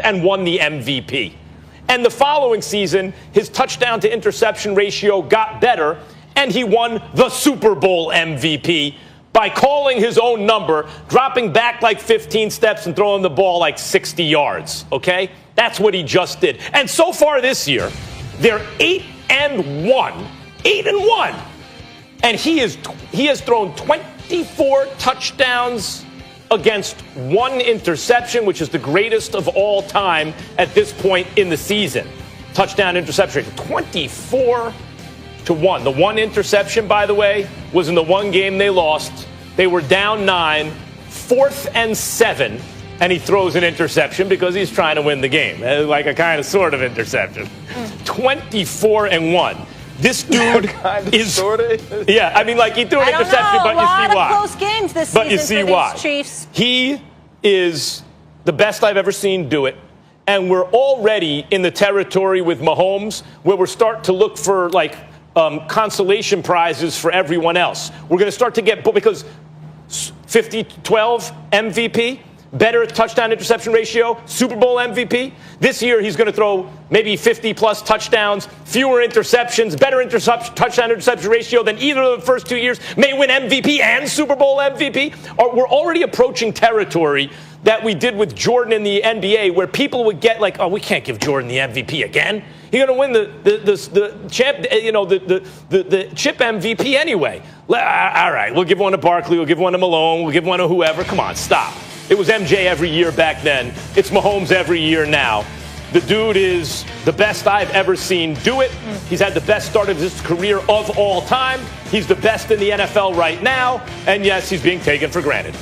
and won the MVP. And the following season, his touchdown to interception ratio got better, and he won the Super Bowl MVP by calling his own number, dropping back like 15 steps and throwing the ball like 60 yards, okay? That's what he just did. And so far this year, they're 8-1. 8-1. And he has thrown 24 touchdowns against one interception, which is the greatest of all time at this point in the season. Touchdown interception rate, 24-1. The one interception, by the way, was in the one game they lost. They were down 9, 4th and 7, and he throws an interception because he's trying to win the game. Like a kind of sort of interception. 24-1. This dude is yeah. I mean, like he threw an interception, but you see why. Close games this but you season see for why. these Chiefs. He is the best I've ever seen do it, and we're already in the territory with Mahomes where we're starting to look for like consolation prizes for everyone else. We're going to start to get because 50-12 MVP. Better touchdown interception ratio, Super Bowl MVP. This year, he's going to throw maybe 50-plus touchdowns, fewer interceptions, better touchdown interception ratio than either of the first 2 years, may win MVP and Super Bowl MVP. We're already approaching territory that we did with Jordan in the NBA, where people would get like, oh, we can't give Jordan the MVP again. He's going to win the champ, the chip MVP anyway. All right, we'll give one to Barkley, we'll give one to Malone, we'll give one to whoever. Come on, stop. It was MJ every year back then. It's Mahomes every year now. The dude is the best I've ever seen do it. He's had the best start of his career of all time. He's the best in the NFL right now. And yes, he's being taken for granted.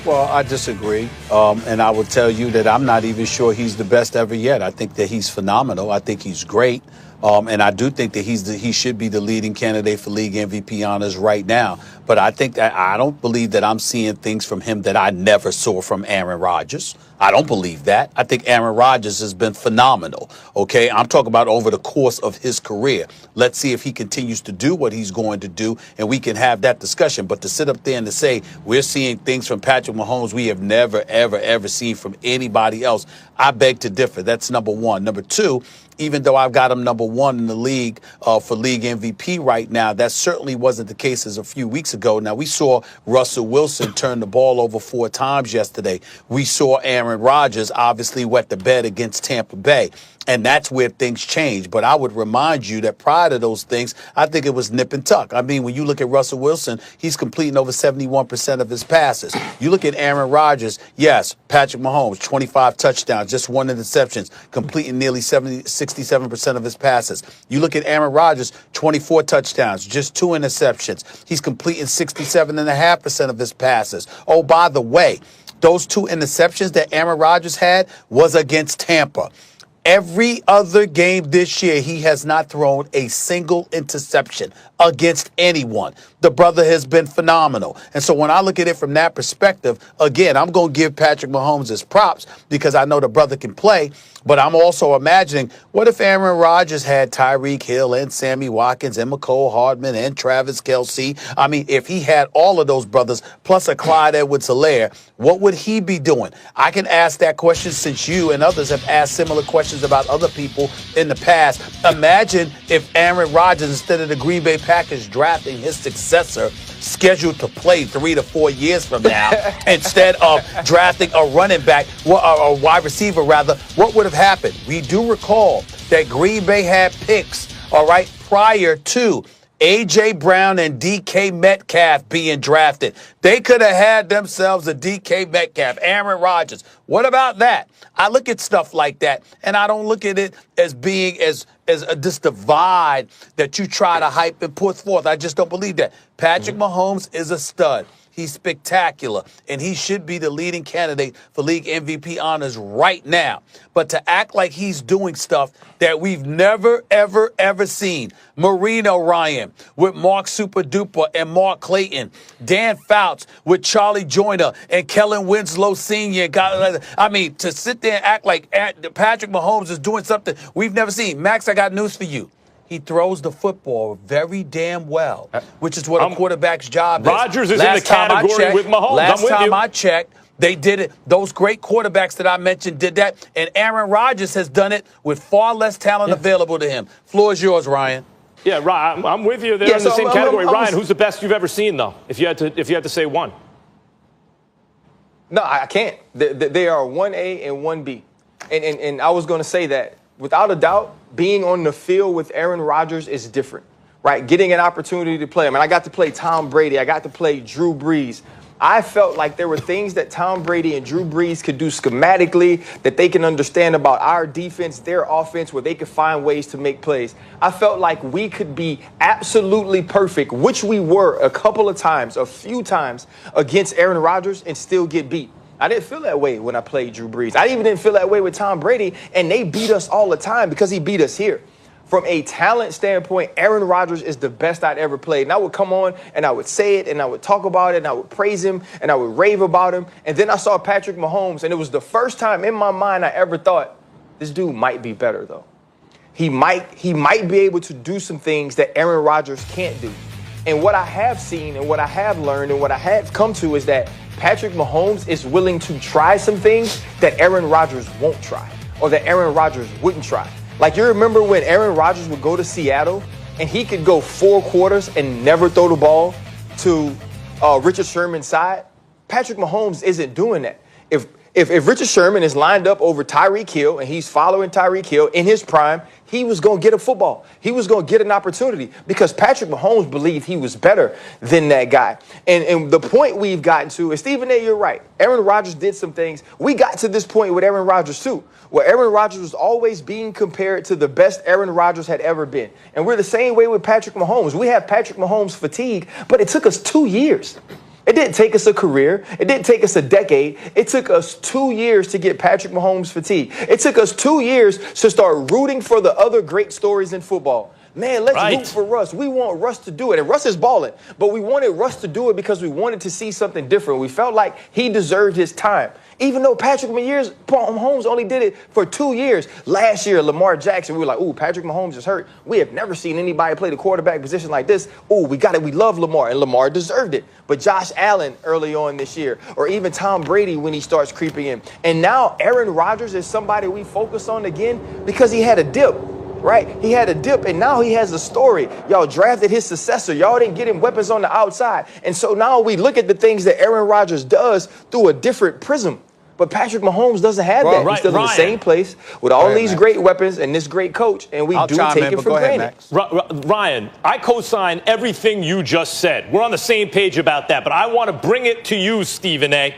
Well, I disagree. And I will tell you that I'm not even sure he's the best ever yet. I think that he's phenomenal. I think he's great. And I do think that he should be the leading candidate for league MVP honors right now. But I think that I don't believe that I'm seeing things from him that I never saw from Aaron Rodgers. I don't believe that. I think Aaron Rodgers has been phenomenal. Okay, I'm talking about over the course of his career. Let's see if he continues to do what he's going to do, and we can have that discussion. But to sit up there and to say we're seeing things from Patrick Mahomes we have never, ever, ever seen from anybody else, I beg to differ. That's number one. Number two, even though I've got him number one in the league for league MVP right now, that certainly wasn't the case as a few weeks ago. Now, we saw Russell Wilson turn the ball over 4 times yesterday. We saw Aaron Rodgers obviously wet the bed against Tampa Bay. And that's where things change. But I would remind you that prior to those things, I think it was nip and tuck. I mean, when you look at Russell Wilson, he's completing over 71% of his passes. You look at Aaron Rodgers, yes, Patrick Mahomes, 25 touchdowns, just 1 interception, completing nearly 67% of his passes. You look at Aaron Rodgers, 24 touchdowns, just 2 interceptions. He's completing 67.5% of his passes. Oh, by the way, those 2 interceptions that Aaron Rodgers had was against Tampa. Every other game this year, he has not thrown a single interception against anyone. The brother has been phenomenal. And so when I look at it from that perspective, again, I'm going to give Patrick Mahomes his props because I know the brother can play. But I'm also imagining, what if Aaron Rodgers had Tyreek Hill and Sammy Watkins and McCole Hardman and Travis Kelce? I mean, if he had all of those brothers plus a Clyde Edwards-Helaire, what would he be doing? I can ask that question since you and others have asked similar questions about other people in the past. Imagine if Aaron Rodgers, instead of the Green Bay Packers drafting his successor, scheduled to play 3 to 4 years from now, instead of drafting a running back, or a wide receiver rather, what would have happened? We do recall that Green Bay had picks, all right, prior to A.J. Brown and D.K. Metcalf being drafted. They could have had themselves a D.K. Metcalf, Aaron Rodgers. What about that? I look at stuff like that, and I don't look at it as being as this divide that you try to hype and put forth. I just don't believe that. Patrick Mahomes is a stud. He's spectacular, and he should be the leading candidate for league MVP honors right now. But to act like he's doing stuff that we've never, ever, ever seen. Marino Ryan with Mark Super Duper and Mark Clayton. Dan Fouts with Charlie Joyner and Kellen Winslow Sr. I mean, to sit there and act like Patrick Mahomes is doing something we've never seen. Max, I got news for you. He throws the football very damn well, which is what a quarterback's job is. Rodgers is in the category with Mahomes. Last time I checked, They did it. Those great quarterbacks that I mentioned did that. And Aaron Rodgers has done it with far less talent available to him. Floor is yours, Ryan. Yeah, Ryan, I'm with you there in the same category. Ryan, who's the best you've ever seen, though, if you had to say one? No, I can't. They are 1A and 1B. And I was going to say that, without a doubt, being on the field with Aaron Rodgers is different, right? Getting an opportunity to play. I mean, I got to play Tom Brady. I got to play Drew Brees. I felt like there were things that Tom Brady and Drew Brees could do schematically, that they can understand about our defense, their offense, where they could find ways to make plays. I felt like we could be absolutely perfect, which we were a few times against Aaron Rodgers, and still get beat. I didn't feel that way when I played Drew Brees. I even didn't feel that way with Tom Brady, and they beat us all the time because he beat us here. From a talent standpoint, Aaron Rodgers is the best I'd ever played. And I would come on and I would say it and I would talk about it and I would praise him and I would rave about him. And then I saw Patrick Mahomes, and it was the first time in my mind I ever thought, this dude might be better, though. He might be able to do some things that Aaron Rodgers can't do. And what I have seen and what I have learned and what I have come to is that Patrick Mahomes is willing to try some things that Aaron Rodgers won't try, or that Aaron Rodgers wouldn't try. Like, you remember when Aaron Rodgers would go to Seattle and he could go 4 quarters and never throw the ball to Richard Sherman's side? Patrick Mahomes isn't doing that. If Richard Sherman is lined up over Tyreek Hill and he's following Tyreek Hill in his prime, he was going to get a football. He was going to get an opportunity because Patrick Mahomes believed he was better than that guy. And the point we've gotten to is, Stephen A., you're right. Aaron Rodgers did some things. We got to this point with Aaron Rodgers, too, where Aaron Rodgers was always being compared to the best Aaron Rodgers had ever been. And we're the same way with Patrick Mahomes. We have Patrick Mahomes fatigue, but it took us 2 years. It didn't take us a career. It didn't take us a decade. It took us 2 years to get Patrick Mahomes fatigue. It took us 2 years to start rooting for the other great stories in football. Man, let's root for Russ. We want Russ to do it. And Russ is balling. But we wanted Russ to do it because we wanted to see something different. We felt like he deserved his time. Even though Patrick Mahomes only did it for 2 years. Last year, Lamar Jackson, we were like, ooh, Patrick Mahomes is hurt. We have never seen anybody play the quarterback position like this. Ooh, we got it. We love Lamar, and Lamar deserved it. But Josh Allen early on this year, or even Tom Brady when he starts creeping in. And now Aaron Rodgers is somebody we focus on again because he had a dip. Right? He had a dip, and now he has a story. Y'all drafted his successor. Y'all didn't get him weapons on the outside. And so now we look at the things that Aaron Rodgers does through a different prism. But Patrick Mahomes doesn't have that. He's still in the same place with all these great weapons and this great coach, and we do take it for granted. Ryan, I co-sign everything you just said. We're on the same page about that, but I want to bring it to you, Stephen A.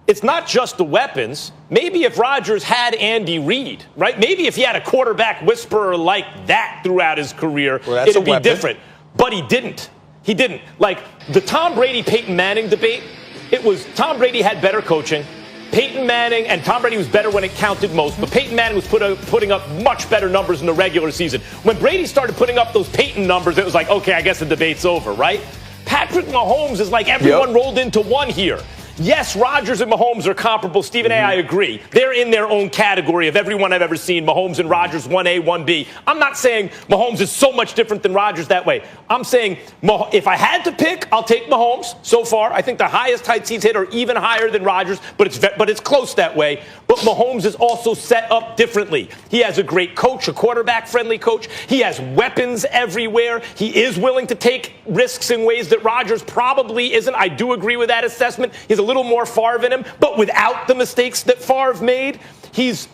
It's not just the weapons. Maybe if Rodgers had Andy Reid, right? Maybe if he had a quarterback whisperer like that throughout his career, it'd be different. But he didn't. He didn't. Like the Tom Brady-Peyton Manning debate, it was Tom Brady had better coaching. Peyton Manning, and Tom Brady was better when it counted most, but Peyton Manning was putting up much better numbers in the regular season. When Brady started putting up those Peyton numbers, it was like, okay, I guess the debate's over, right? Patrick Mahomes is like everyone rolled into one here. Yes, Rodgers and Mahomes are comparable. Stephen A., I agree. They're in their own category of everyone I've ever seen. Mahomes and Rodgers, 1A, 1B. I'm not saying Mahomes is so much different than Rodgers that way. I'm saying if I had to pick, I'll take Mahomes so far. I think the highest heights he's hit are even higher than Rodgers, but it's close that way. But Mahomes is also set up differently. He has a great coach, a quarterback-friendly coach. He has weapons everywhere. He is willing to take risks in ways that Rodgers probably isn't. I do agree with that assessment. He's a little more Favre in him, but without the mistakes that Favre made. He's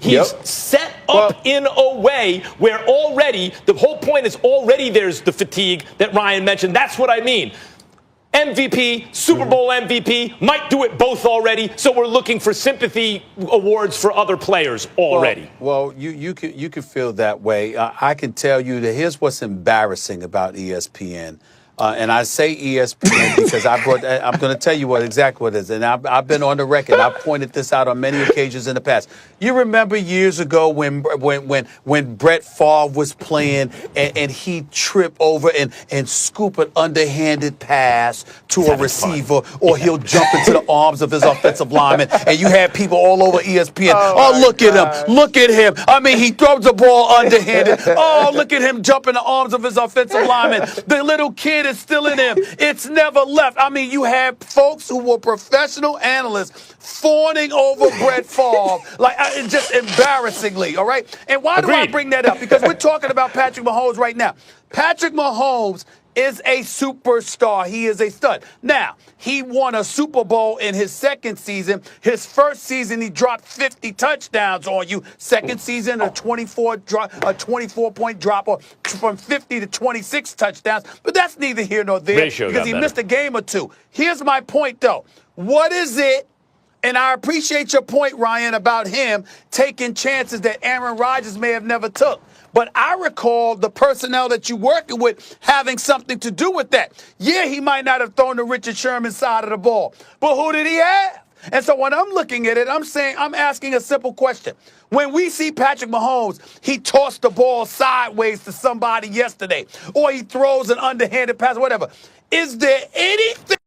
set up in a way where already, the whole point is already there's the fatigue that Ryan mentioned. That's what I mean. MVP, Super Bowl MVP, might do it both already, so we're looking for sympathy awards for other players already. Well, you could feel that way. I can tell you that here's what's embarrassing about ESPN. And I say ESPN because I'm going to tell you exactly what it is. And I've been on the record. I've pointed this out on many occasions in the past. You remember years ago when Brett Favre was playing and he tripped over and scoop an underhanded pass to a receiver, or he'll jump into the arms of his offensive lineman, and you had people all over ESPN. Oh, look at him. Look at him. I mean, he throws the ball underhanded. Oh, look at him jump in the arms of his offensive lineman. The little kid kid is still in him. It's never left. I mean, you had folks who were professional analysts fawning over Brett Favre, like just embarrassingly, all right? And why do I bring that up? Because we're talking about Patrick Mahomes right now. Patrick Mahomes is a superstar. He is a stud. Now, he won a Super Bowl in his second season. His first season, he dropped 50 touchdowns on you. Second season, a 24-point drop from 50 to 26 touchdowns. But that's neither here nor there because he missed a game or two. Here's my point, though. What is it? And I appreciate your point, Ryan, about him taking chances that Aaron Rodgers may have never took. But I recall the personnel that you're working with having something to do with that. Yeah, he might not have thrown the Richard Sherman side of the ball, but who did he have? And so when I'm looking at it, I'm asking a simple question. When we see Patrick Mahomes, he tossed the ball sideways to somebody yesterday, or he throws an underhanded pass, whatever. Is there anything